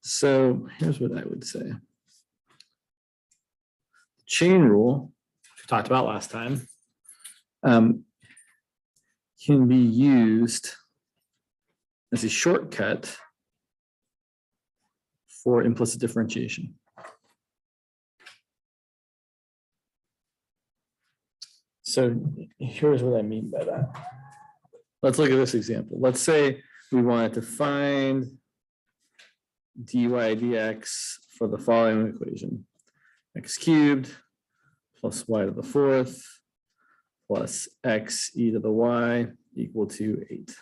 So here's what I would say. Chain rule, which we talked about last time, can be used as a shortcut for implicit differentiation. So here's what I mean by that. Let's look at this example. Let's say we wanted to find dy dx for the following equation: x cubed plus y to the fourth plus x e to the y equal to 8.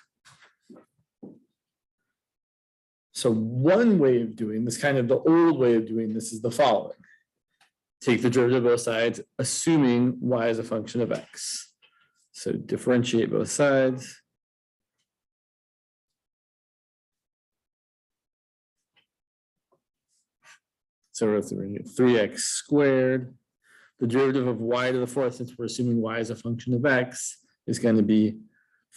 So one way of doing this, kind of the old way of doing this, is the following. Take the derivative of both sides, assuming y is a function of x. So differentiate both sides. So we're going to get 3x squared. The derivative of y to the fourth, since we're assuming y is a function of x, is going to be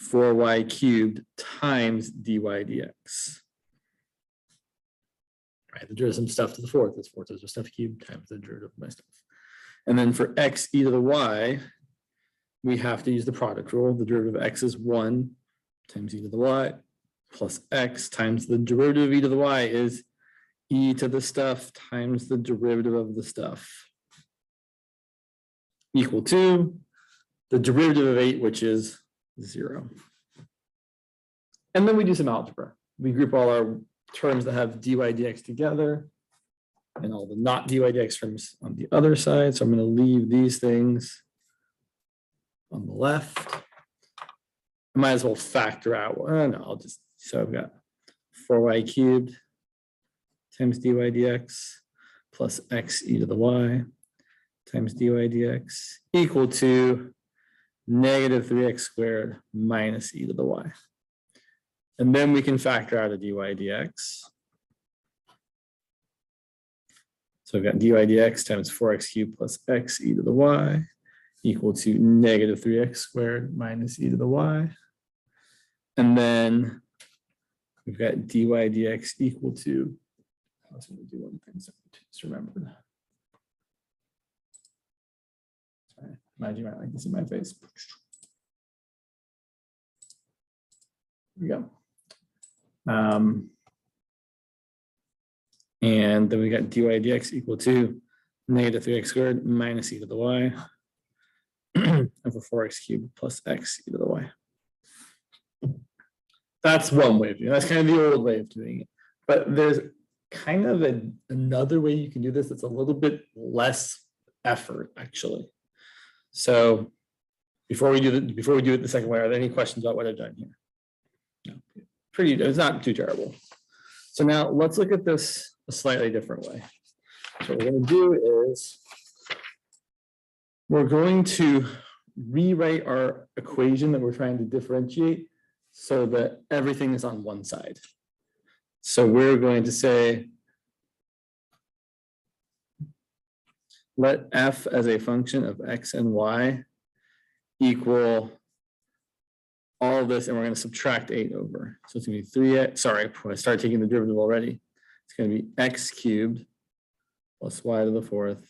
4y cubed times dy dx. Right, the derivative of stuff to the fourth is 4 times the stuff cubed times the derivative of my stuff. And then for x e to the y, we have to use the product rule. The derivative of x is 1 times e to the y plus x times the derivative of e to the y is e to the stuff times the derivative of the stuff, equal to the derivative of 8, which is 0. And then we do some algebra. We group all our terms that have dy dx together and all the not dy dx terms on the other side. So I'm going to leave these things on the left. I might as well factor out. No, I'll just, so I've got 4y cubed times dy dx plus x e to the y times dy dx equal to negative 3x squared minus e to the y. And then we can factor out a dy dx. So we've got dy dx times 4x cubed plus x e to the y equal to negative 3x squared minus e to the y. And then we've got dy dx equal to, I was going to do one thing, so I just remembered. Sorry, imagine you might like to see my face. Here we go. And then we got dy dx equal to negative 3x squared minus e to the y over 4x cubed plus x e to the y. That's one way of doing it. That's kind of the old way of doing it. But there's kind of another way you can do this that's a little bit less effort, actually. So before we do it the second way, are there any questions about what I've done here? No, it's not too terrible. So now let's look at this a slightly different way. So what we're going to do is we're going to rewrite our equation that we're trying to differentiate so that everything is on one side. So we're going to say, let f as a function of x and y equal all of this, and we're going to subtract 8 over. So it's going to be 3x, sorry, I started taking the derivative already. It's going to be x cubed plus y to the fourth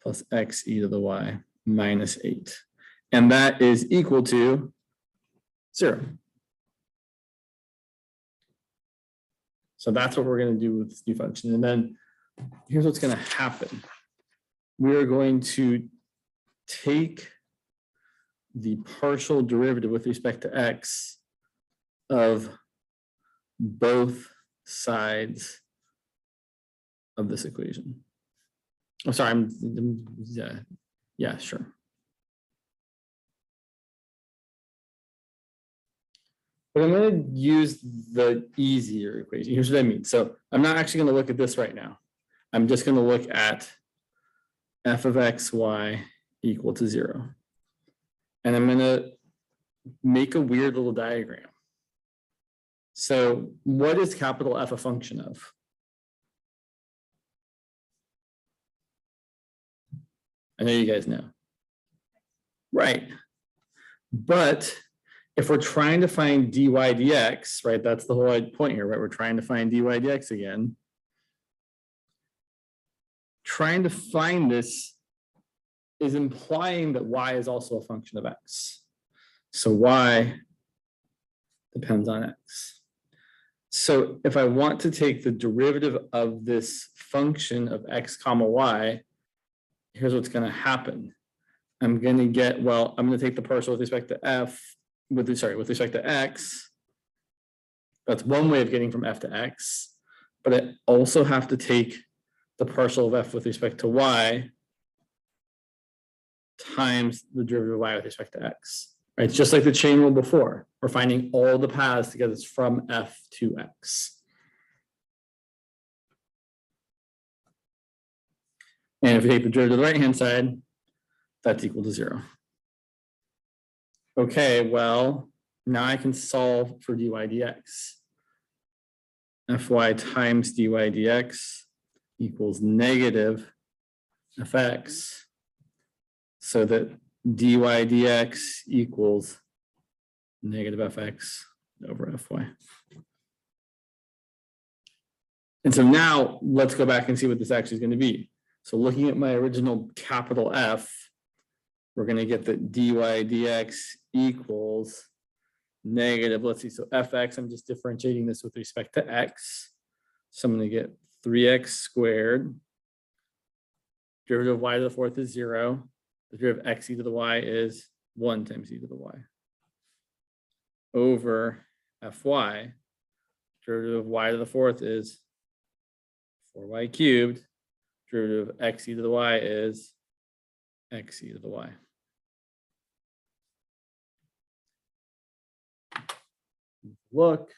plus x e to the y minus 8. And that is equal to 0. So that's what we're going to do with this new function. And then here's what's going to happen. We're going to take the partial derivative with respect to x of both sides of this equation. I'm sorry, yeah, sure. But I'm going to use the easier equation. Here's what I mean. So I'm not actually going to look at this right now. I'm just going to look at f of x, y equal to 0. And I'm going to make a weird little diagram. So what is capital F a function of? I know you guys know. Right. But if we're trying to find dy dx, right, that's the whole point here, right? We're trying to find dy dx again. trying to find this is implying that y is also a function of x. So y depends on x. So if I want to take the derivative of this function of x comma y, here's what's going to happen. I'm going to get, well, I'm going to take the partial with respect to f, with respect to x. That's one way of getting from f to x. But I also have to take the partial of f with respect to y times the derivative of y with respect to x. Right? It's just like the chain rule before. We're finding all the paths to get this from f to x. And if we take the derivative of the right-hand side, that's equal to 0. Okay, well, now I can solve for dy dx. Fy times dy dx equals negative fx, so that dy dx equals negative fx over fy. And so now let's go back and see what this actually is going to be. So looking at my original capital F, we're going to get that dy dx equals negative, let's see, so fx, I'm just differentiating this with respect to x. So I'm going to get 3x squared. Derivative of y to the fourth is 0. The derivative of x e to the y is 1 times e to the y. Over fy, derivative of y to the fourth is 4y cubed. Derivative of x e to the y is x e to the y. Look,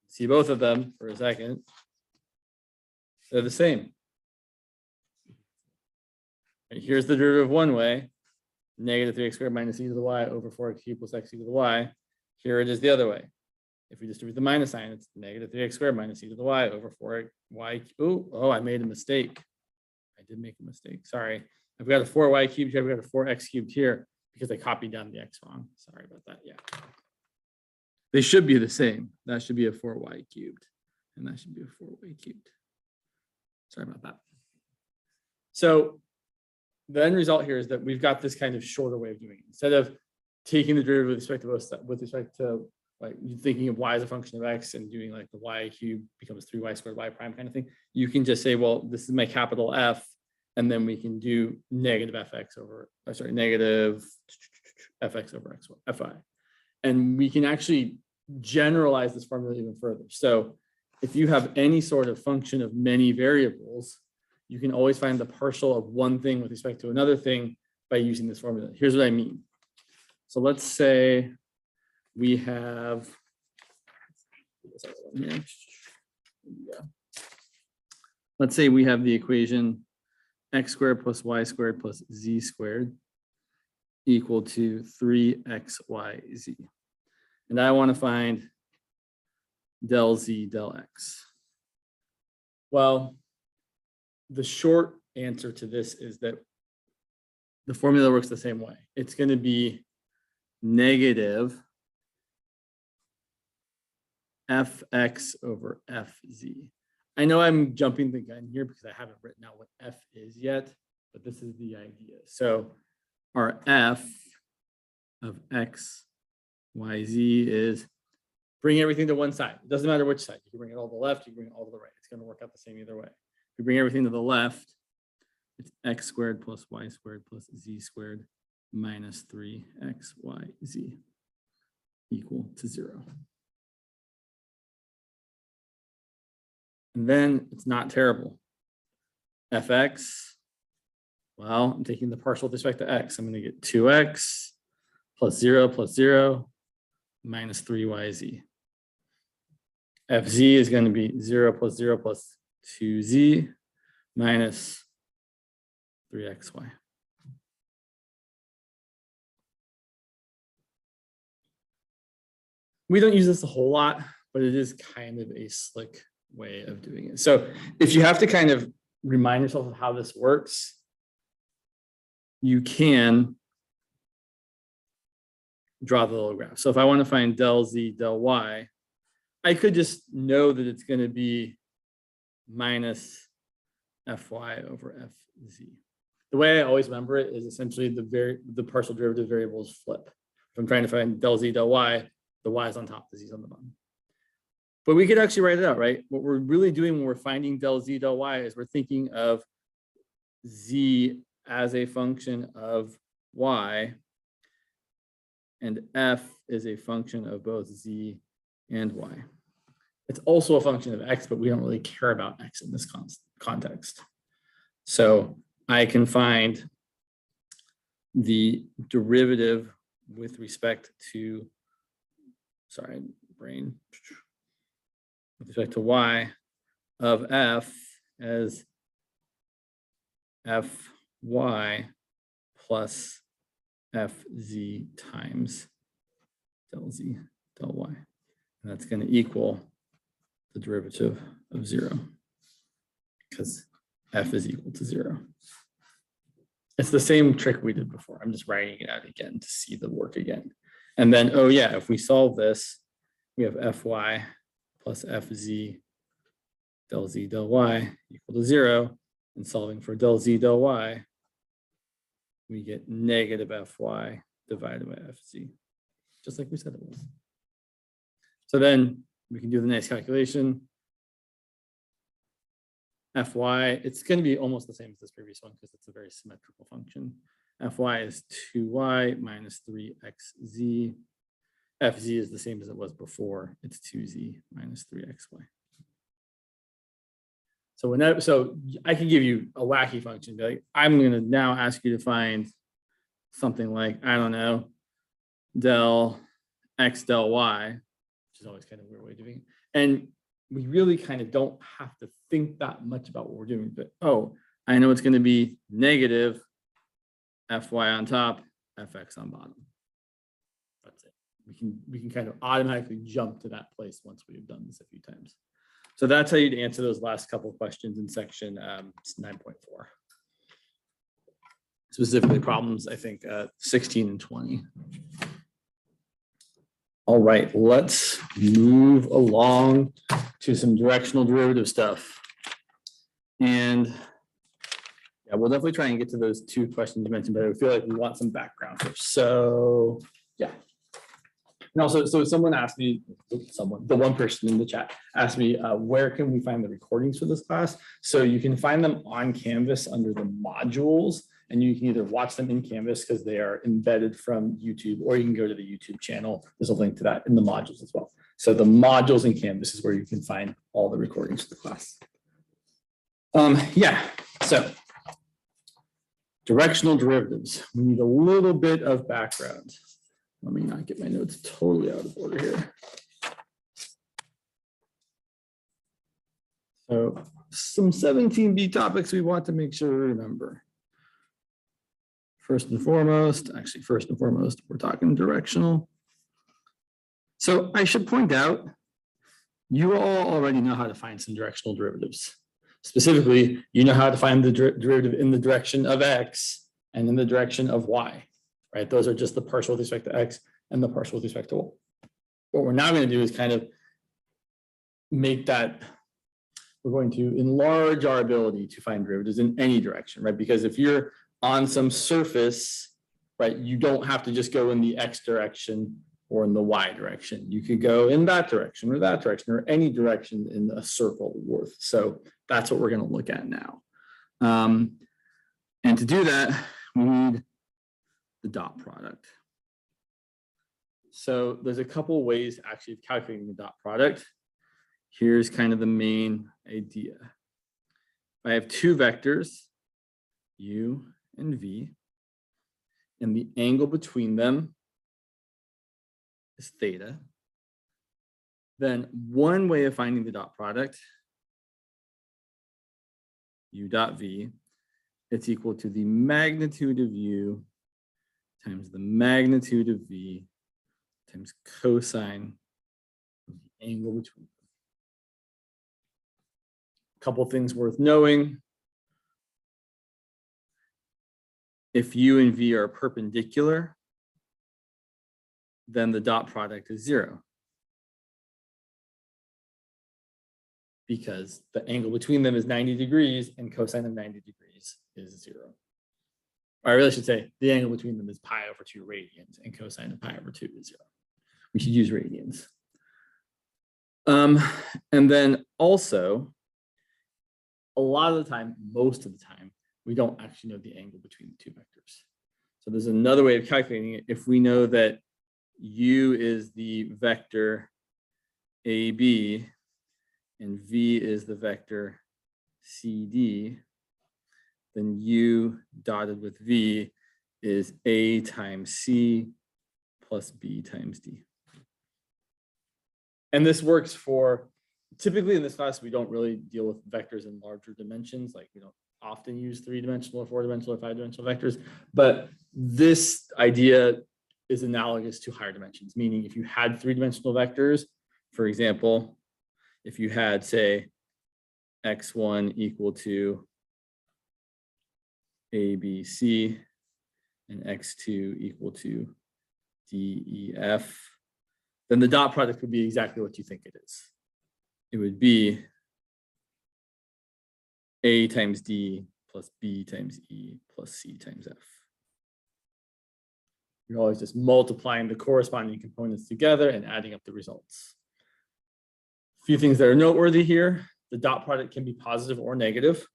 see both of them for a second. They're the same. And here's the derivative one way, negative 3x squared minus e to the y over 4x cubed plus x e to the y. Here it is the other way. If we distribute the minus sign, it's negative 3x squared minus e to the y over 4y. Oh, I made a mistake. I did make a mistake. Sorry. I've got a 4y cubed here. I've got a 4x cubed here because I copied down the x wrong. Sorry about that. Yeah. They should be the same. That should be a 4y cubed. And that should be a 4y cubed. Sorry about that. So the end result here is that we've got this kind of shorter way of doing it. Instead of taking the derivative with respect to like thinking of y as a function of x and doing like the y cubed becomes 3y squared y prime kind of thing, you can just say, well, this is my capital F, and then we can do negative fx over, negative fx over x, fi. And we can actually generalize this formula even further. So if you have any sort of function of many variables, you can always find the partial of one thing with respect to another thing by using this formula. Here's what I mean. So let's say we have, let's say we have the equation x squared plus y squared plus z squared equal to 3xyz. And I want to find del z del x. Well, the short answer to this is that the formula works the same way. It's going to be negative fx over fz. I know I'm jumping the gun here because I haven't written out what f is yet, but this is the idea. So our f of x, y, z is bring everything to one side. It doesn't matter which side. You can bring it all to the left, you can bring it all to the right. It's going to work out the same either way. If you bring everything to the left, it's x squared plus y squared plus z squared minus 3xyz equal to 0. And then it's not terrible. fx, well, I'm taking the partial with respect to x. I'm going to get 2x plus 0 minus 3yz. fz is going to be 0 plus 2z minus 3xy. We don't use this a whole lot, but it is kind of a slick way of doing it. So if you have to kind of remind yourself of how this works, you can draw the little graph. So if I want to find del z del y, I could just know that it's going to be minus fy over fz. The way I always remember it is essentially the partial derivative variables flip. If I'm trying to find del z, del y, the y is on top, the z is on the bottom. But we could actually write it out, right? What we're really doing when we're finding del z, del y is we're thinking of z as a function of y, and f is a function of both z and y. It's also a function of x, but we don't really care about x in this context. So I can find the derivative with respect to, sorry, brain, with respect to y of f as fy plus fz times del z del y. And that's going to equal the derivative of 0 because f is equal to 0. It's the same trick we did before. I'm just writing it out again to see the work again. And then, oh yeah, if we solve this, we have fy plus fz del z del y equal to 0. And solving for del z del y, we get negative fy divided by fz, just like we said it was. So then we can do the next calculation. Fy, it's going to be almost the same as this previous one because it's a very symmetrical function. Fy is 2y minus 3xz. Fz is the same as it was before. It's 2z minus 3xy. So I can give you a wacky function. Like, I'm going to now ask you to find something like, I don't know, del x del y, which is always kind of a weird way of doing it. And we really kind of don't have to think that much about what we're doing. But oh, I know it's going to be negative fy on top, fx on bottom. That's it. We can kind of automatically jump to that place once we've done this a few times. So that's how you'd answer those last couple of questions in section 9.4. Specifically problems, I think, 16 and 20. All right, let's move along to some directional derivative stuff. And yeah, we'll definitely try and get to those two questions you mentioned, but I feel like we want some background first. So yeah. And also, so someone asked me, the one person in the chat asked me, where can we find the recordings for this class? So you can find them on Canvas under the modules, and you can either watch them in Canvas because they are embedded from YouTube, or you can go to the YouTube channel. There's a link to that in the modules as well. So the modules in Canvas is where you can find all the recordings for the class. Yeah, so directional derivatives. We need a little bit of background. Let me not get my notes totally out of order here. So some 17B topics we want to make sure we remember. First and foremost, we're talking directional. So I should point out, you all already know how to find some directional derivatives. Specifically, you know how to find the derivative in the direction of x and in the direction of y. Right? Those are just the partial with respect to x and the partial with respect to y. What we're now going to do is kind of make that, we're going to enlarge our ability to find derivatives in any direction, right? Because if you're on some surface, right, you don't have to just go in the x direction or in the y direction. You could go in that direction or any direction in a circle worth. So that's what we're going to look at now. And to do that, we need the dot product. So there's a couple ways actually of calculating the dot product. Here's kind of the main idea. I have two vectors, u and v, and the angle between them is theta. Then one way of finding the dot product, u dot v, it's equal to the magnitude of u times the magnitude of v times cosine of the angle between them. A couple things worth knowing. If u and v are perpendicular, then the dot product is 0. because the angle between them is 90 degrees and cosine of 90 degrees is 0. Or I really should say the angle between them is pi over 2 radians and cosine of pi over 2 is 0. We should use radians. And then also, a lot of the time, most of the time, we don't actually know the angle between the two vectors. So there's another way of calculating it. If we know that u is the vector AB and v is the vector CD, then u dotted with v is A times C plus B times D. And this works for, typically in this class, we don't really deal with vectors in larger dimensions. Like we don't often use 3-dimensional or 4-dimensional or 5-dimensional vectors, but this idea is analogous to higher dimensions, meaning if you had 3-dimensional vectors, for example, if you had, say, x1 equal to ABC and x2 equal to DEF, then the dot product would be exactly what you think it is. It would be A times D plus B times E plus C times F. You're always just multiplying the corresponding components together and adding up the results. A few things that are noteworthy here. The dot product can be positive or negative.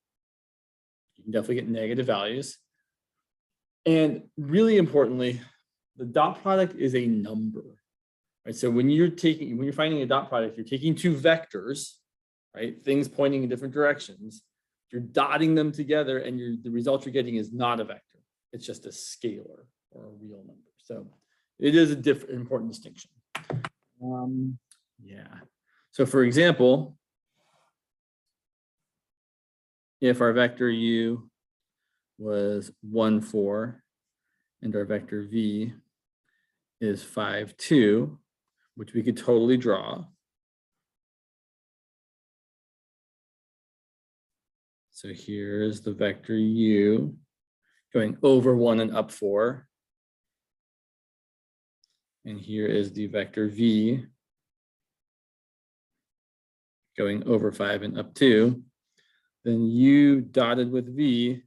You can definitely get negative values. And really importantly, the dot product is a number. Right? So when you're finding a dot product, you're taking two vectors, right? Things pointing in different directions. You're dotting them together, and the result you're getting is not a vector. It's just a scalar or a real number. So it is a important distinction. Yeah. So for example, if our vector u was 1, 4, and our vector v is 5, 2, which we could totally draw. So here's the vector u going over 1 and up 4. And here is the vector v going over 5 and up 2. Then u dotted with v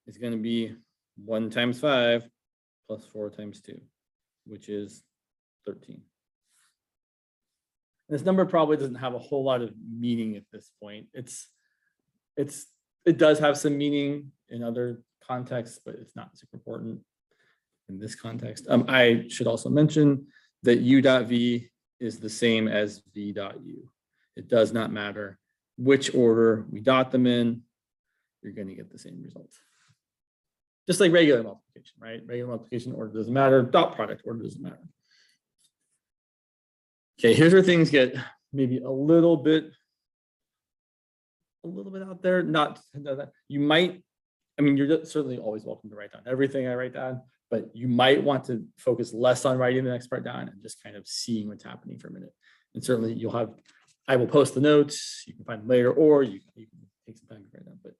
is going to be 1 times 5 plus 4 times 2, which is 13. This number probably doesn't have a whole lot of meaning at this point. It does have some meaning in other contexts, but it's not super important in this context. I should also mention that u dot v is the same as v dot u. It does not matter which order we dot them in, you're going to get the same result. Just like regular multiplication, right? Regular multiplication order doesn't matter, dot product order doesn't matter. Okay, here's where things get maybe a little bit out there. You might, you're certainly always welcome to write down everything I write down, but you might want to focus less on writing the next part down and just kind of seeing what's happening for a minute. And certainly I will post the notes, you can find them later, or you can take some time to write down, but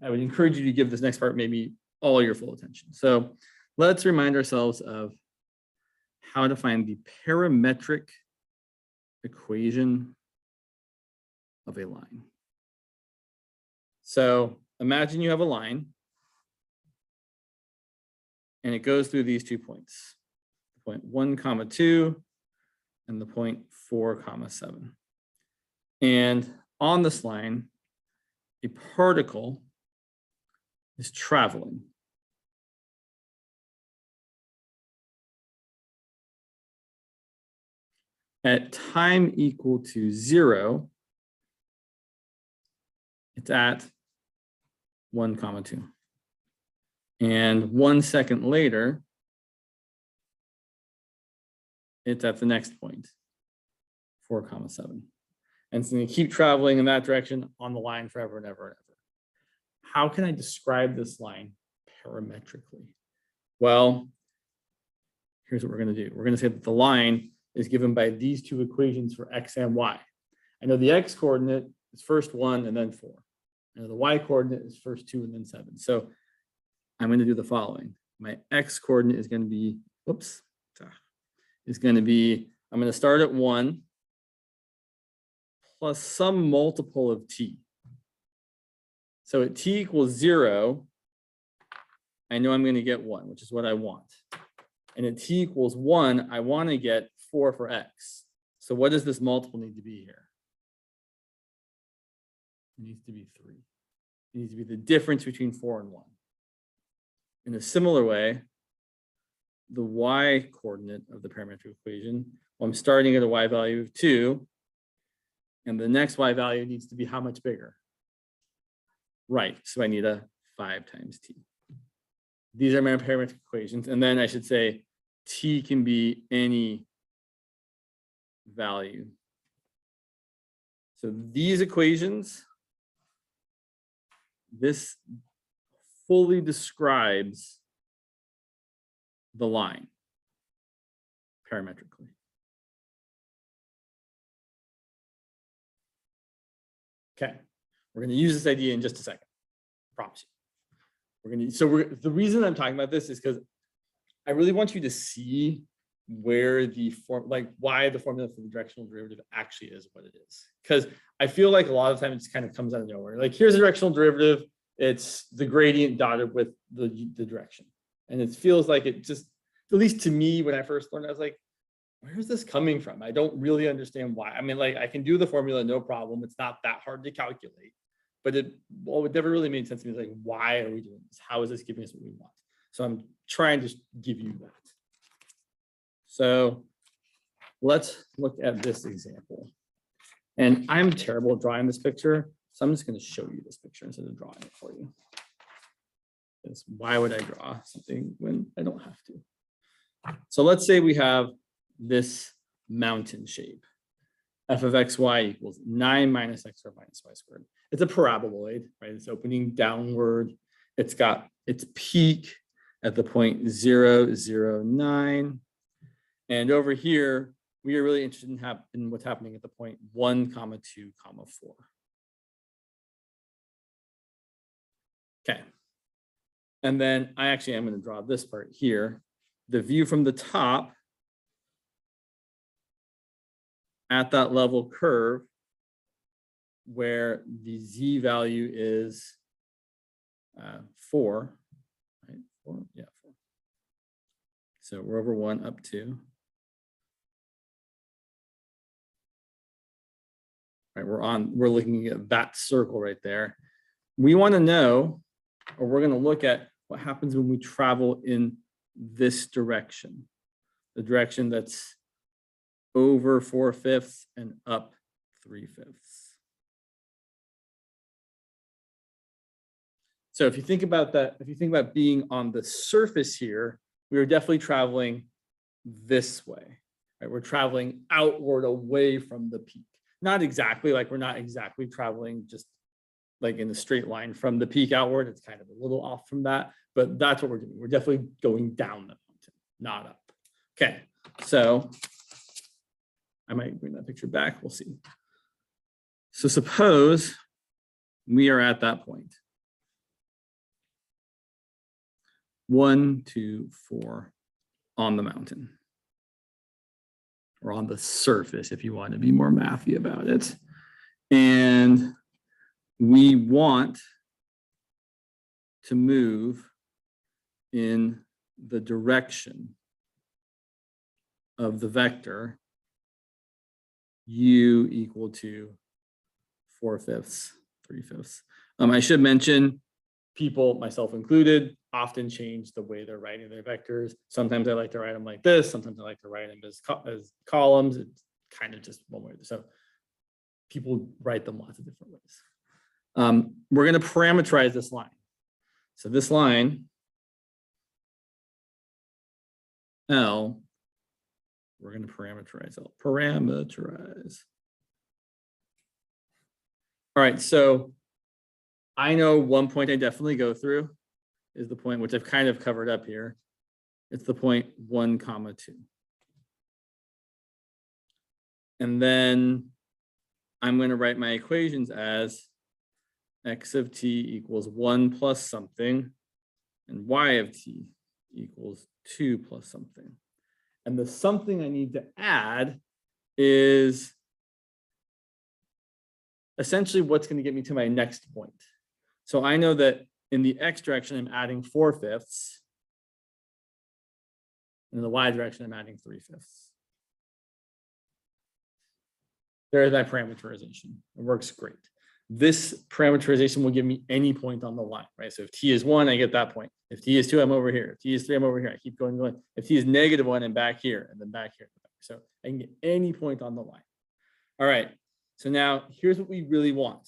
I would encourage you to give this next part maybe all your full attention. So let's remind ourselves of how to find the parametric equation of a line. So imagine you have a line and it goes through these 2 points, point 1, 2, and the point 4, 7. And on this line, a particle is traveling. At time equal to 0, it's at 1, 2. And 1 second later, it's at the next point, 4, 7. And it's going to keep traveling in that direction on the line forever and ever and ever. How can I describe this line parametrically? Well, here's what we're going to do. We're going to say that the line is given by these two equations for x and y. I know the x coordinate is first 1 and then 4. I know the y coordinate is first 2 and then 7. So I'm going to do the following. My x coordinate is going to be, I'm going to start at 1 plus some multiple of t. So at t equals 0, I know I'm going to get 1, which is what I want. And at t equals 1, I want to get 4 for x. So what does this multiple need to be here? It needs to be 3. It needs to be the difference between 4 and 1. In a similar way, the y coordinate of the parametric equation, well, I'm starting at a y value of 2, and the next y value needs to be how much bigger? Right, so I need a 5 times t. These are my parametric equations, and then I should say t can be any value. So these equations, this fully describes the line parametrically. Okay, we're going to use this idea in just a second. I promise you. The reason I'm talking about this is because I really want you to see where why the formula for the directional derivative actually is what it is. Because I feel like a lot of times it kind of comes out of nowhere. Like here's a directional derivative. It's the gradient dotted with the direction. And it feels like it just, at least to me, when I first learned, I was like, where's this coming from? I don't really understand why. I mean, like I can do the formula, no problem. It's not that hard to calculate. But it never really made sense to me. Like, why are we doing this? How is this giving us what we want? So I'm trying to give you that. So let's look at this example. And I'm terrible at drawing this picture. So I'm just going to show you this picture instead of drawing it for you. Because why would I draw something when I don't have to? So let's say we have this mountain shape. F of xy equals 9 minus x squared minus y squared. It's a paraboloid, right? It's opening downward. It's got its peak at the point 0, 0, 9. And over here, we are really interested in what's happening at the point 1, 2, 4. Okay. And then I actually am going to draw this part here. The view from the top at that level curve where the z value is 4, right? 4, yeah, 4. So we're over 1 up 2. Right, we're looking at that circle right there. We want to know, or we're going to look at what happens when we travel in this direction, the direction that's over 4/5 and up 3/5. So if you think about that, if you think about being on the surface here, we are definitely traveling this way, right? We're traveling outward away from the peak. Not exactly, like we're not exactly traveling just like in a straight line from the peak outward. It's kind of a little off from that, but that's what we're doing. We're definitely going down the mountain, not up. Okay, so I might bring that picture back, we'll see. So suppose we are at that point. 1, 2, 4 on the mountain. Or on the surface, if you want to be more mathy about it. And we want to move in the direction of the vector u equal to 4/5, 3/5. I should mention, people, myself included, often change the way they're writing their vectors. Sometimes I like to write them like this. Sometimes I like to write them as columns. It's kind of just one way. So people write them lots of different ways. We're going to parameterize this line. So this line, L, we're going to parameterize L. Parameterize. All right, so I know one point I definitely go through is the point which I've kind of covered up here. It's the point 1, 2. And then I'm going to write my equations as x of t equals 1 plus something, and y of t equals 2 plus something. And the something I need to add is essentially what's going to get me to my next point. So I know that in the x direction, I'm adding 4/5. In the y direction, I'm adding 3/5. There's my parameterization. It works great. This parameterization will give me any point on the line, right? So if t is 1, I get that point. If t is 2, I'm over here. If t is 3, I'm over here. I keep going. If t is -1, I'm back here, and then back here. So I can get any point on the line. All right. So now here's what we really want.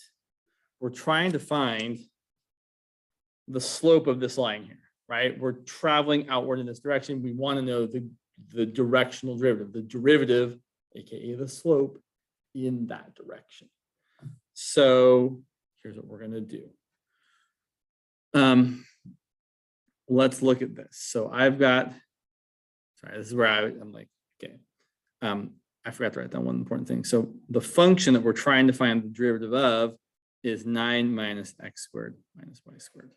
We're trying to find the slope of this line here, right? We're traveling outward in this direction. We want to know the directional derivative, the derivative, aka the slope, in that direction. So here's what we're going to do. Let's look at this. So I've got, sorry, this is where I'm like, okay. I forgot to write down one important thing. So the function that we're trying to find the derivative of is 9 minus x squared minus y squared.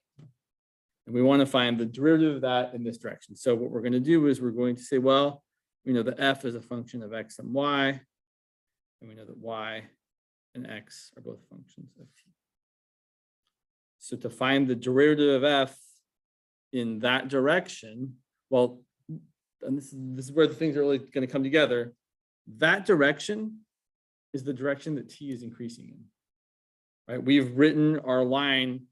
And we want to find the derivative of that in this direction. So what we're going to do is we're going to say, well, we know that f is a function of x and y. And we know that y and x are both functions of t. So to find the derivative of f in that direction, well, and this is where the things are really going to come together. That direction is the direction that t is increasing in, right? We've written our line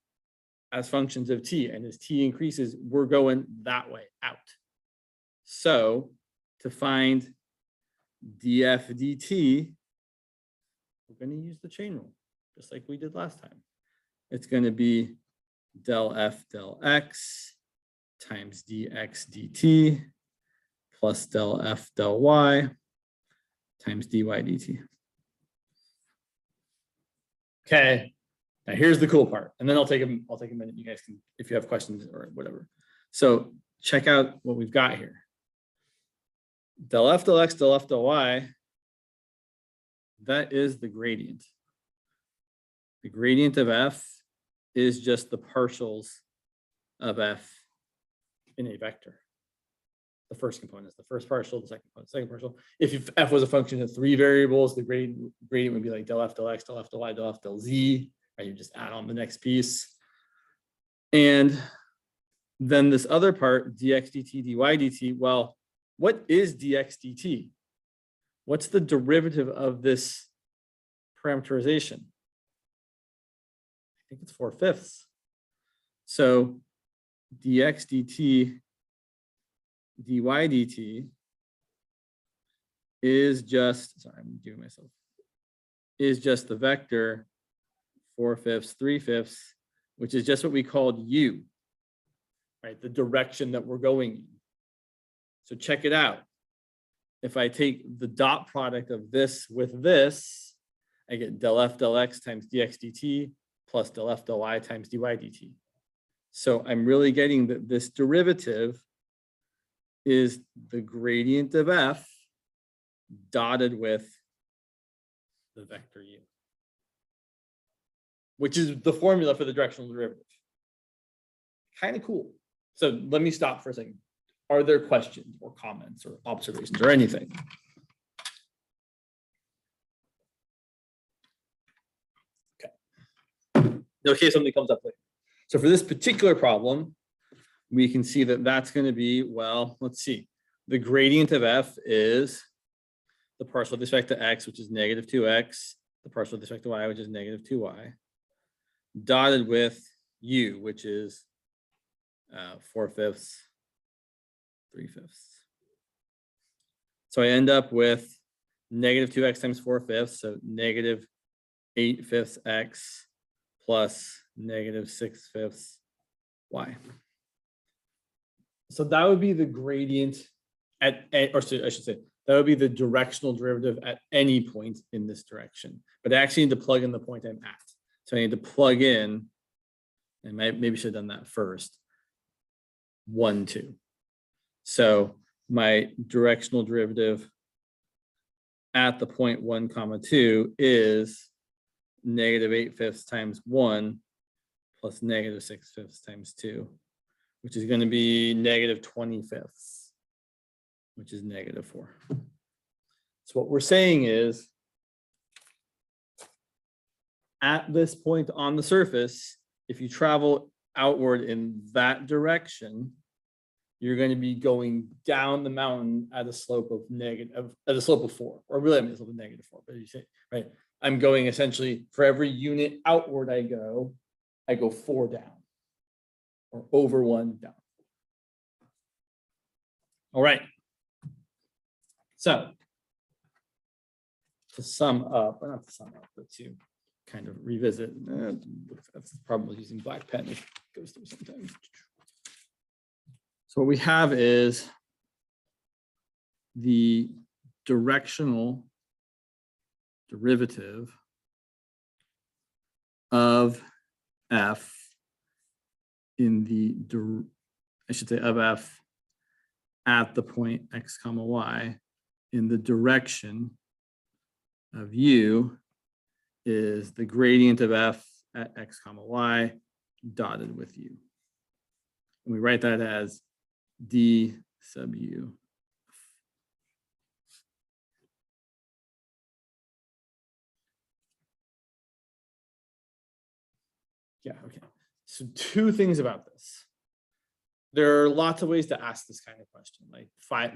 as functions of t, and as t increases, we're going that way out. So to find df dt, we're going to use the chain rule, just like we did last time. It's going to be del f del x times dx dt plus del f del y times dy dt. Okay, now here's the cool part, and then I'll take a minute. You guys can, if you have questions or whatever. So check out what we've got here. Del f del x del f del y, that is the gradient. The gradient of f is just the partials of f in a vector. The first component is the first partial, the second component, second partial. If f was a function of 3 variables, the gradient would be like del f del x, del f del y, del f del z, right? You just add on the next piece. And then this other part, dx dt, dy dt, well, what is dx dt? What's the derivative of this parameterization? I think it's 4/5. So dx dt dy dt is just, sorry, I'm doing myself, is just the vector 4/5, 3/5, which is just what we called u, right? The direction that we're going in. So check it out. If I take the dot product of this with this, I get del f del x times dx dt plus del f del y times dy dt. So I'm really getting that this derivative is the gradient of f dotted with the vector u, which is the formula for the directional derivative. Kind of cool. So let me stop for a second. Are there questions or comments or observations or anything? Okay. In case something comes up later. So for this particular problem, we can see that that's going to be, well, let's see. The gradient of f is the partial with respect to x, which is -2x, the partial with respect to y, which is -2y, dotted with u, which is 4/5, 3/5. So I end up with -2x times 4/5, so -8/5 x plus -6/5 y. So that would be the gradient or I should say, that would be the directional derivative at any point in this direction. But I actually need to plug in the point I'm at. So I need to plug in, and maybe should have done that first, 1, 2. So my directional derivative at the point 1, 2 is -8/5 times 1 plus -6/5 times 2, which is going to be -20/5, which is -4. So what we're saying is at this point on the surface, if you travel outward in that direction, you're going to be going down the mountain at a slope of of 4, or really I mean a slope of -4, but you say, right, I'm going essentially for every unit outward I go 4 down, or over 1 down. All right. So to sum up, or not to sum up, but to kind of revisit, that's probably using black pen, it goes through sometimes. So what we have is the directional derivative of f in the, I should say of f at the point x comma y in the direction of u is the gradient of f at x comma y dotted with u. And we write that as d sub u. Yeah, okay. So 2 things about this. There are lots of ways to ask this kind of question. Like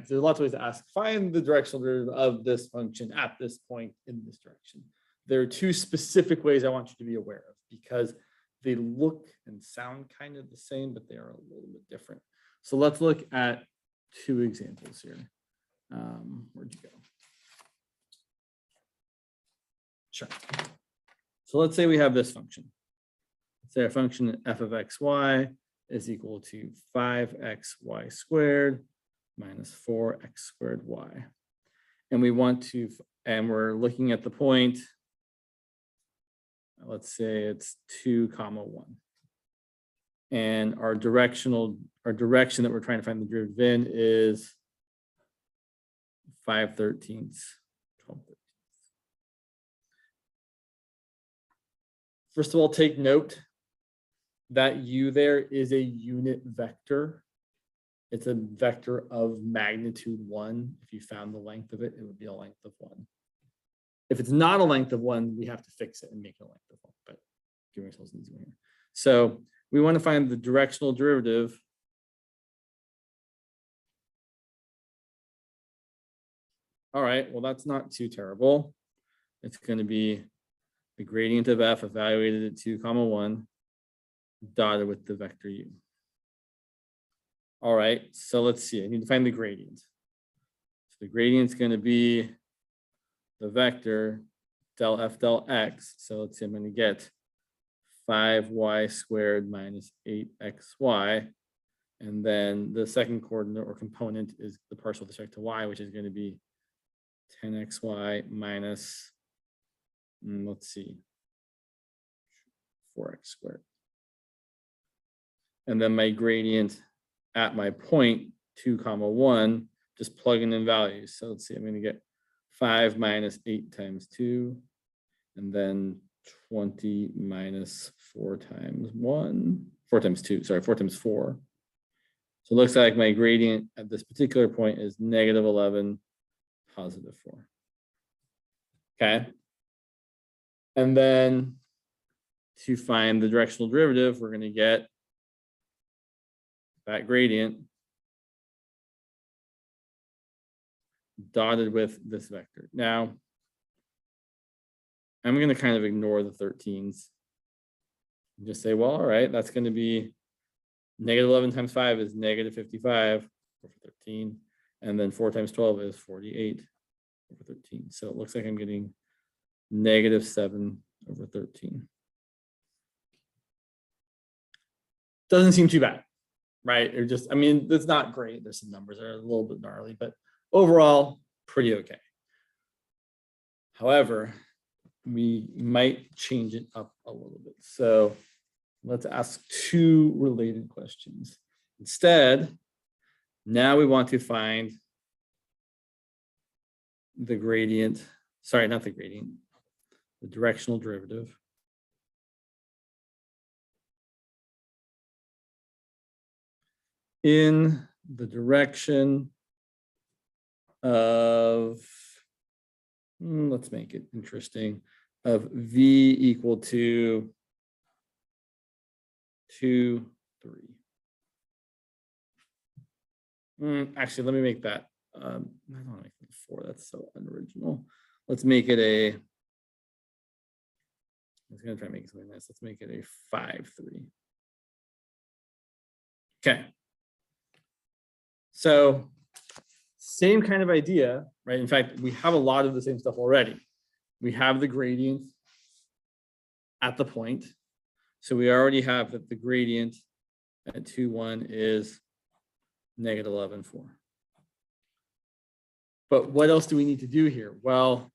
there's lots of ways to ask, find the directional derivative of this function at this point in this direction. There are 2 specific ways I want you to be aware of, because they look and sound kind of the same, but they are a little bit different. So let's look at 2 examples here. Where'd you go? Sure. So let's say we have this function. Let's say our function f of xy is equal to 5xy squared minus 4x squared y. And we want to, and we're looking at the point, let's say it's 2, 1. And our direction that we're trying to find the derivative in is 5/13, 12/13. First of all, take note that u there is a unit vector. It's a vector of magnitude 1. If you found the length of it, it would be a length of 1. If it's not a length of 1, we have to fix it and make it a length of 1, but give ourselves an easy one here. So we want to find the directional derivative all right, well, that's not too terrible. It's going to be the gradient of f evaluated at 2, 1 dotted with the vector u. All right, so let's see. I need to find the gradient. So the gradient is going to be the vector del f del x. So let's see, I'm going to get 5y squared minus 8xy. And then the second coordinate or component is the partial with respect to y, which is going to be 10xy minus, let's see, 4x squared. And then my gradient at my point 2, 1, just plugging in values. So let's see, I'm going to get 5 minus 8 times 2, and then 20 minus 4 times 1, 4 times 2, sorry, 4 times 4. So it looks like my gradient at this particular point is negative 11, positive 4. Okay. And then to find the directional derivative, we're going to get that gradient dotted with this vector. Now, I'm going to kind of ignore the 13s and just say, well, all right, that's going to be negative 11 times 5 is negative 55 over 13. And then 4 times 12 is 48 over 13. So it looks like I'm getting negative 7 over 13. Doesn't seem too bad, right? Or just, I mean, it's not great. There's some numbers that are a little bit gnarly, but overall, pretty okay. However, we might change it up a little bit. So let's ask 2 related questions. Instead, now we want to find the gradient, sorry, not the gradient, the directional derivative in the direction of, let's make it interesting, of V equal to 2, 3. Actually, let me make that. I don't want to make it 4. That's so unoriginal. Let's make it a. I was going to try to make something nice. Let's make it a 5, 3. Okay. So same kind of idea, right? In fact, we have a lot of the same stuff already. We have the gradient at the point. So we already have that the gradient at 2, 1 is negative 11, 4. But what else do we need to do here? Well,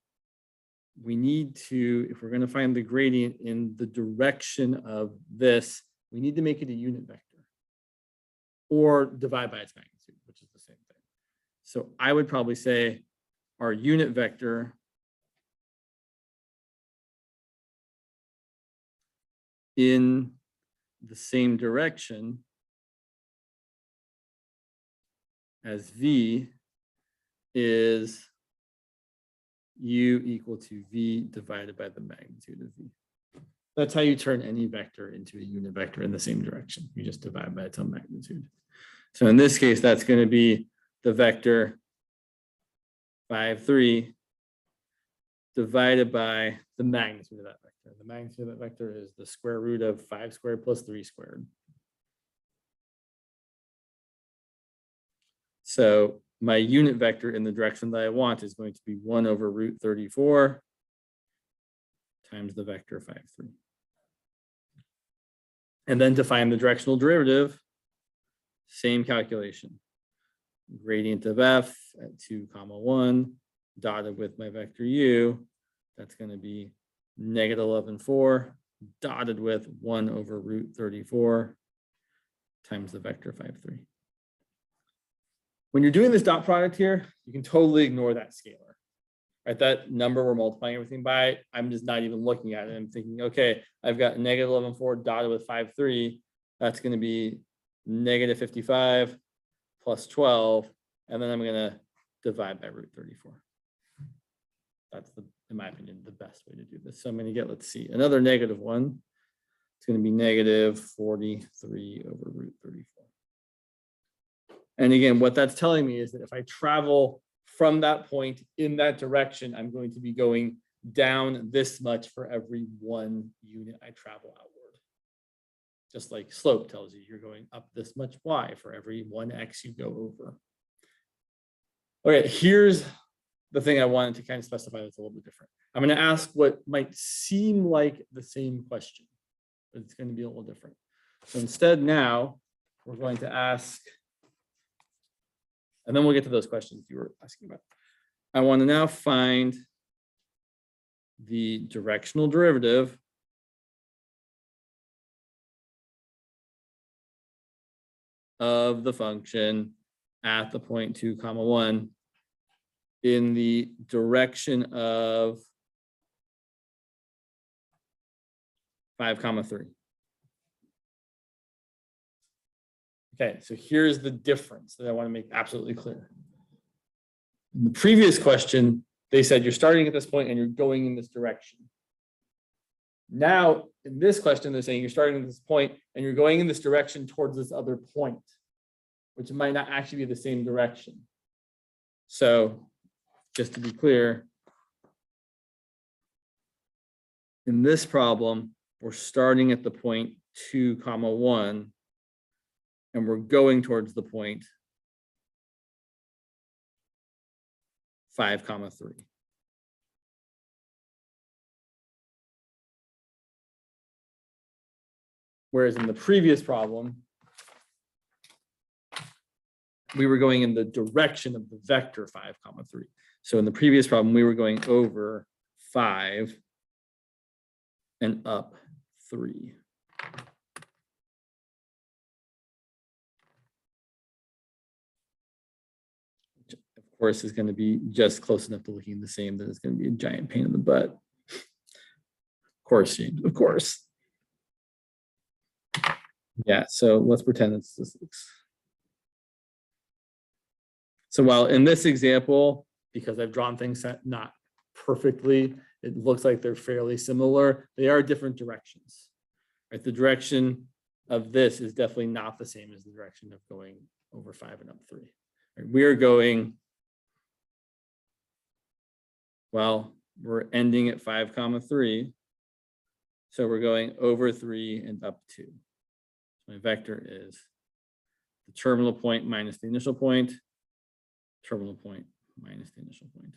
we need to, if we're going to find the gradient in the direction of this, we need to make it a unit vector or divide by its magnitude, which is the same thing. So I would probably say our unit vector in the same direction as V is U equal to V divided by the magnitude of V. That's how you turn any vector into a unit vector in the same direction. You just divide by its own magnitude. So in this case, that's going to be the vector 5, 3 divided by the magnitude of that vector. The magnitude of that vector is the square root of 5 squared plus 3 squared. So my unit vector in the direction that I want is going to be 1 over root 34 times the vector 5, 3. And then to find the directional derivative, same calculation. Gradient of f at 2, 1 dotted with my vector u, that's going to be negative 11, 4 dotted with 1 over root 34 times the vector 5, 3. When you're doing this dot product here, you can totally ignore that scalar, right? That number we're multiplying everything by, I'm just not even looking at it. I'm thinking, okay, I've got negative 11, 4 dotted with 5, 3. That's going to be negative 55 plus 12. And then I'm going to divide by root 34. That's, in my opinion, the best way to do this. So I'm going to get, let's see, another negative 1. It's going to be negative 43 over root 34. And again, what that's telling me is that if I travel from that point in that direction, I'm going to be going down this much for every 1 unit I travel outward. Just like slope tells you, you're going up this much y for every 1x you go over. Okay, here's the thing I wanted to kind of specify that's a little bit different. I'm going to ask what might seem like the same question, but it's going to be a little different. So instead now, we're going to ask, and then we'll get to those questions you were asking about. I want to now find the directional derivative of the function at the point 2, 1 in the direction of 5, 3. Okay, so here's the difference that I want to make absolutely clear. In the previous question, they said you're starting at this point and you're going in this direction. Now, in this question, they're saying you're starting at this point and you're going in this direction towards this other point, which might not actually be the same direction. So just to be clear, in this problem, we're starting at the point 2, 1, and we're going towards the point 5, 3. Whereas in the previous problem, we were going in the direction of the vector 5, 3. So in the previous problem, we were going over 5 and up 3. Which of course is going to be just close enough to looking the same that it's going to be a giant pain in the butt. Of course, James, of course. Yeah, so let's pretend it's this. So while in this example, because I've drawn things not perfectly It looks like they're fairly similar. They are different directions, right? The direction of this is definitely not the same as the direction of going over 5 and up 3. Right? We're going, well, we're ending at 5, 3. So we're going over 3 and up 2. My vector is the terminal point minus the initial point, terminal point minus the initial point.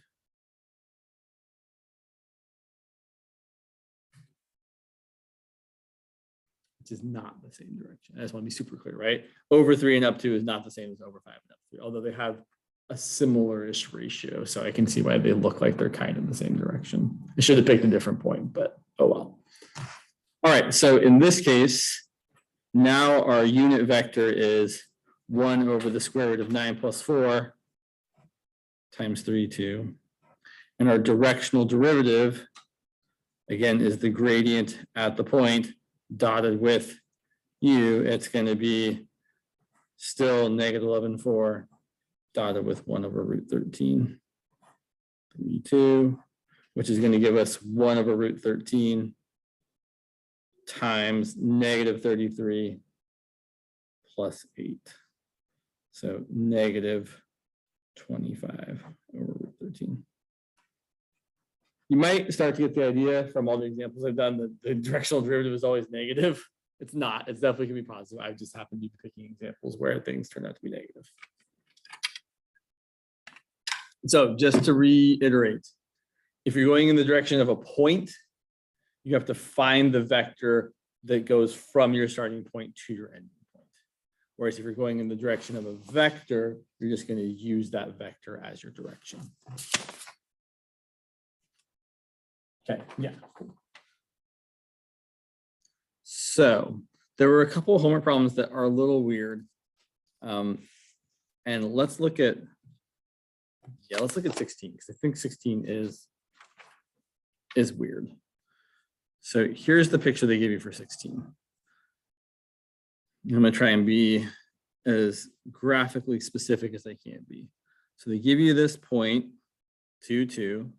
Which is not the same direction. I just want to be super clear, right? Over 3 and up 2 is not the same as over 5 and up 3, although they have a similar-ish ratio. So I can see why they look like they're kind of the same direction. I should have picked a different point, but oh well. All right, so in this case, now our unit vector is 1 over the square root of 9 plus 4 times 3, 2. And our directional derivative, again, is the gradient at the point dotted with u. It's going to be still negative 11, 4 dotted with 1 over root 13, 3, 2, which is going to give us 1 over root 13 times negative 33 plus 8. So negative 25 over root 13. You might start to get the idea from all the examples I've done that the directional derivative is always negative. It's not. It's definitely going to be positive. I just happen to be picking examples where things turn out to be negative. So just to reiterate, if you're going in the direction of a point, you have to find the vector that goes from your starting point to your ending point. Whereas if you're going in the direction of a vector, you're just going to use that vector as your direction. Okay, yeah. So there were a couple of homework problems that are a little weird. And let's look at, let's look at 16, because I think 16 is weird. So here's the picture they give you for 16. I'm going to try and be as graphically specific as I can be. So they give you this point, 2, 2.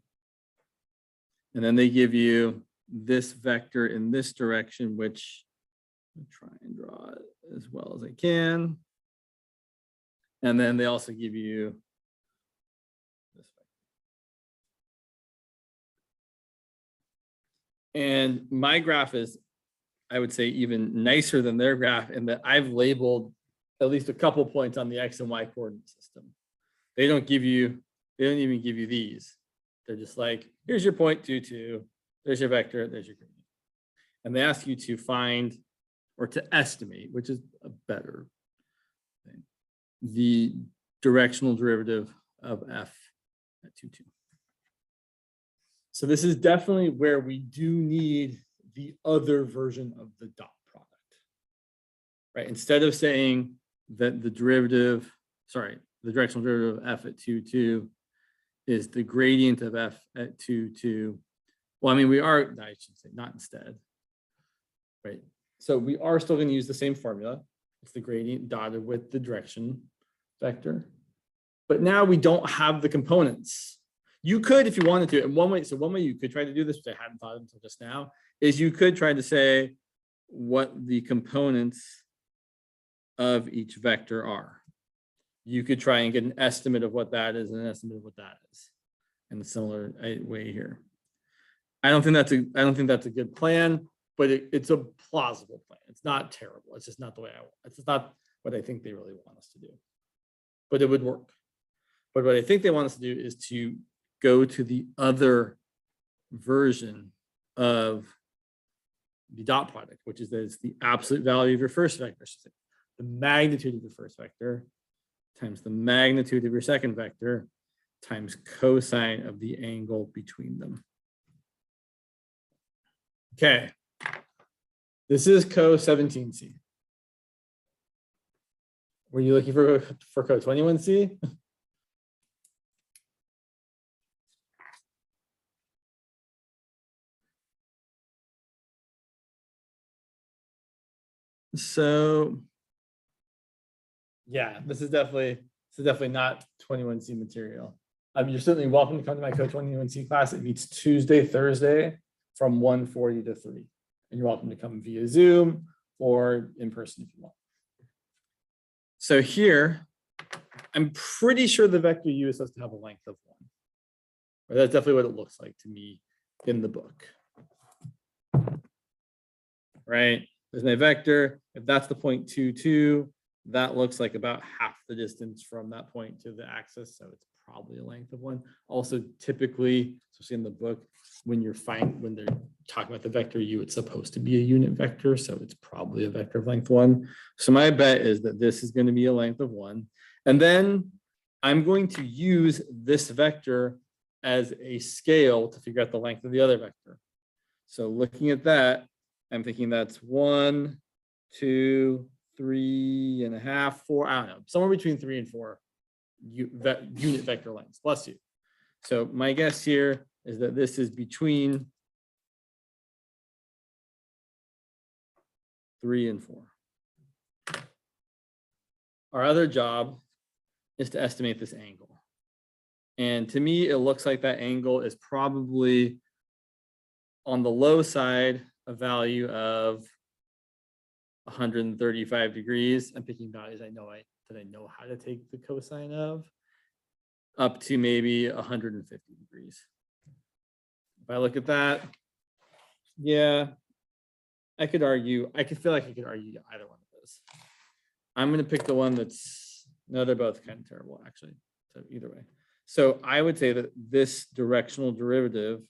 And then they give you this vector in this direction, which I'll try and draw it as well as I can. And then they also give you this vector. And my graph is, I would say, even nicer than their graph in that I've labeled at least a couple points on the X and Y coordinate system. They don't even give you these. They're just like, here's your point 2, 2, there's your vector, there's your gradient. And they ask you to find or to estimate, which is a better thing, the directional derivative of f at 2, 2. So this is definitely where we do need the other version of the dot product, right? Instead of saying that the directional derivative of f at 2, 2 is the gradient of f at 2, 2. Well, I mean, I should say not instead, right? So we are still going to use the same formula. It's the gradient dotted with the direction vector. But now we don't have the components. You could, if you wanted to, in one way you could try to do this, which I hadn't thought of until just now, is you could try to say what the components of each vector are. You could try and get an estimate of what that is and an estimate of what that is in a similar way here. I don't think that's a good plan, but it's a plausible plan. It's not terrible. It's just not the way it's just not what I think they really want us to do, but it would work. But what I think they want us to do is to go to the other version of the dot product, which is that it's the absolute value of your first vector, the magnitude of your first vector times the magnitude of your second vector times cosine of the angle between them. Okay, this is Co-17C. Were you looking for Co-21C? So yeah, this is definitely not 21C material. You're certainly welcome to come to my Co-17C class. It meets Tuesday, Thursday from 1:40 to 3. And you're welcome to come via Zoom or in person if you want. So here, I'm pretty sure the vector U is supposed to have a length of 1. Or that's definitely what it looks like to me in the book. Right? There's my vector. If that's the point 2, 2, that looks like about half the distance from that point to the axis. So it's probably a length of 1. Also, typically, especially in the book, when they're talking about the vector U, it's supposed to be a unit vector. So it's probably a vector of length 1. So my bet is that this is going to be a length of 1. And then I'm going to use this vector as a scale to figure out the length of the other vector. So looking at that, I'm thinking that's 1, 2, 3.5, 4, I don't know, somewhere between 3 and 4 unit vector lengths, bless you. So my guess here is that this is between 3 and 4. Our other job is to estimate this angle. And to me, it looks like that angle is probably on the low side a value of 135 degrees. I'm picking values I know how to take the cosine of, up to maybe 150 degrees. If I look at that, yeah, I feel like I could argue either one of those. I'm going to pick the one that's, no, they're both kind of terrible actually. So either way. So I would say that this directional derivative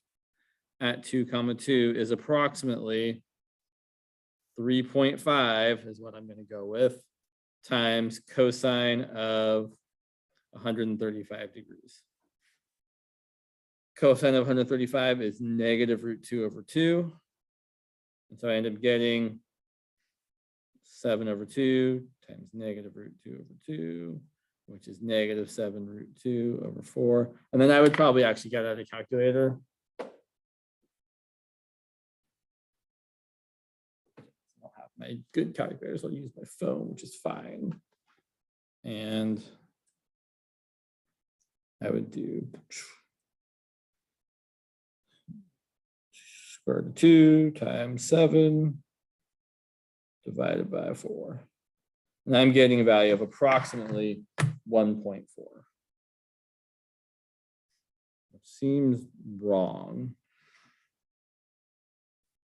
at 2, 2 is approximately 3.5 is what I'm going to go with, times cosine of 135 degrees. Cosine of 135 is negative root 2 over 2. And so I end up getting 7 over 2 times negative root 2 over 2, which is negative 7 root 2 over 4. And then I would probably actually get out a calculator. I'll have my good calculators. I'll use my phone, which is fine. And I would do square root of 2 times 7 divided by 4. And I'm getting a value of approximately 1.4. It seems wrong.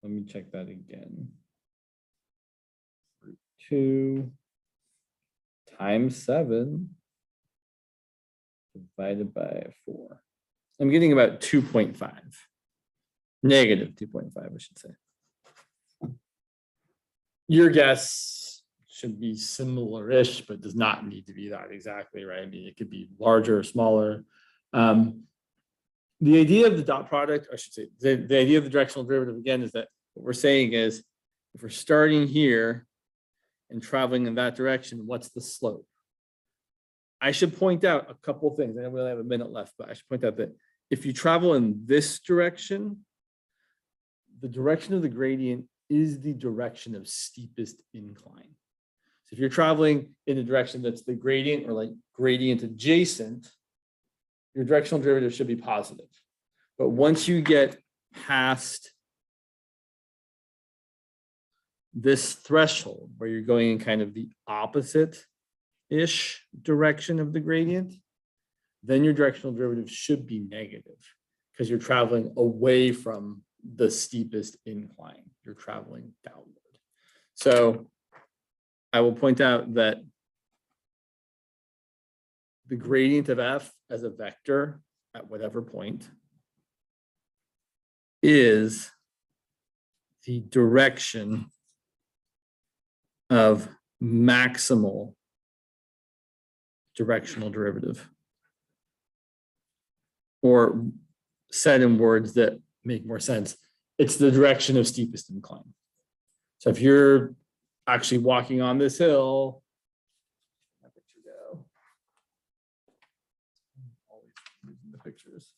Let me check that again. Root 2 times 7 divided by 4. I'm getting about 2.5. Negative 2.5, I should say. Your guess should be similar-ish, but does not need to be that exactly, right? I mean, it could be larger or smaller. The idea of the dot product, I should say, the idea of the directional derivative, again, is that what we're saying is, if we're starting here and traveling in that direction, what's the slope? I should point out a couple of things. I know we only have a minute left, but I should point out that if you travel in this direction, the direction of the gradient is the direction of steepest incline. So if you're traveling in a direction that's the gradient or like gradient adjacent, your directional derivative should be positive. But once you get past this threshold where you're going in kind of the opposite-ish direction of the gradient, then your directional derivative should be negative because you're traveling away from the steepest incline. You're traveling downward. So I will point out that the gradient of f as a vector at whatever point is the direction of maximal directional derivative, or said in words that make more sense, it's the direction of steepest incline. So if you're actually walking on this hill, always using the pictures.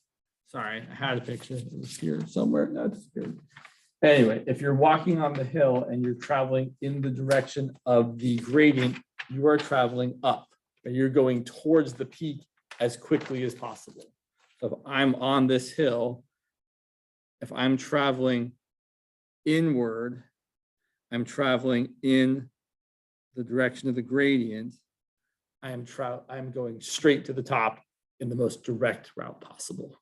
Sorry, I had a picture. It was here somewhere. No, it's here. Anyway, if you're walking on the hill and you're traveling in the direction of the gradient, you are traveling up, and you're going towards the peak as quickly as possible. So if I'm on this hill, if I'm traveling inward, I'm traveling in the direction of the gradient, I'm going straight to the top in the most direct route possible.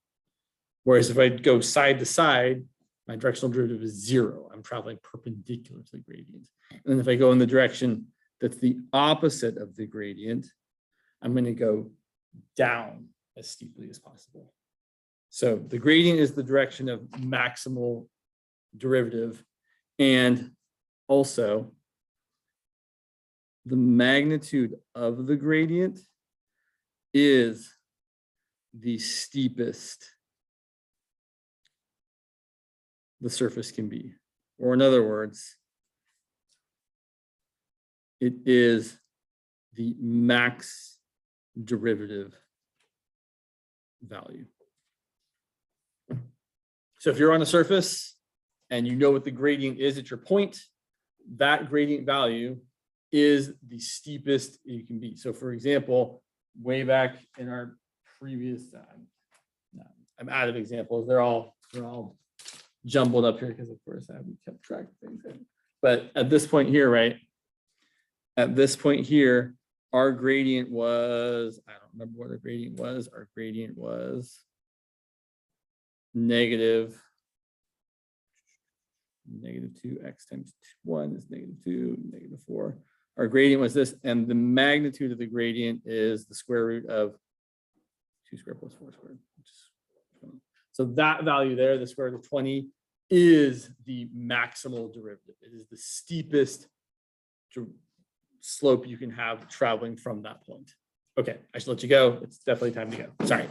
Whereas if I go side to side, my directional derivative is 0. I'm traveling perpendicular to the gradient. And then if I go in the direction that's the opposite of the gradient, I'm going to go down as steeply as possible. So the gradient is the direction of maximal derivative, and also the magnitude of the gradient is the steepest the surface can be. Or in other words, it is the max derivative value. So if you're on a surface and you know what the gradient is at your point, that gradient value is the steepest you can be. So for example, way back in our previous, I'm out of examples. They're all jumbled up here because of course I haven't kept track of things. But at this point here, right? At this point here, our gradient was, I don't remember what our gradient was. Our gradient was negative 2x times 1 is -2, -4. Our gradient was this, and the magnitude of the gradient is the square root of 2 squared plus 4 squared. So that value there, the square root of 20, is the maximal derivative. It is the steepest slope you can have traveling from that point. Okay, I should let you go. It's definitely time to go. Sorry.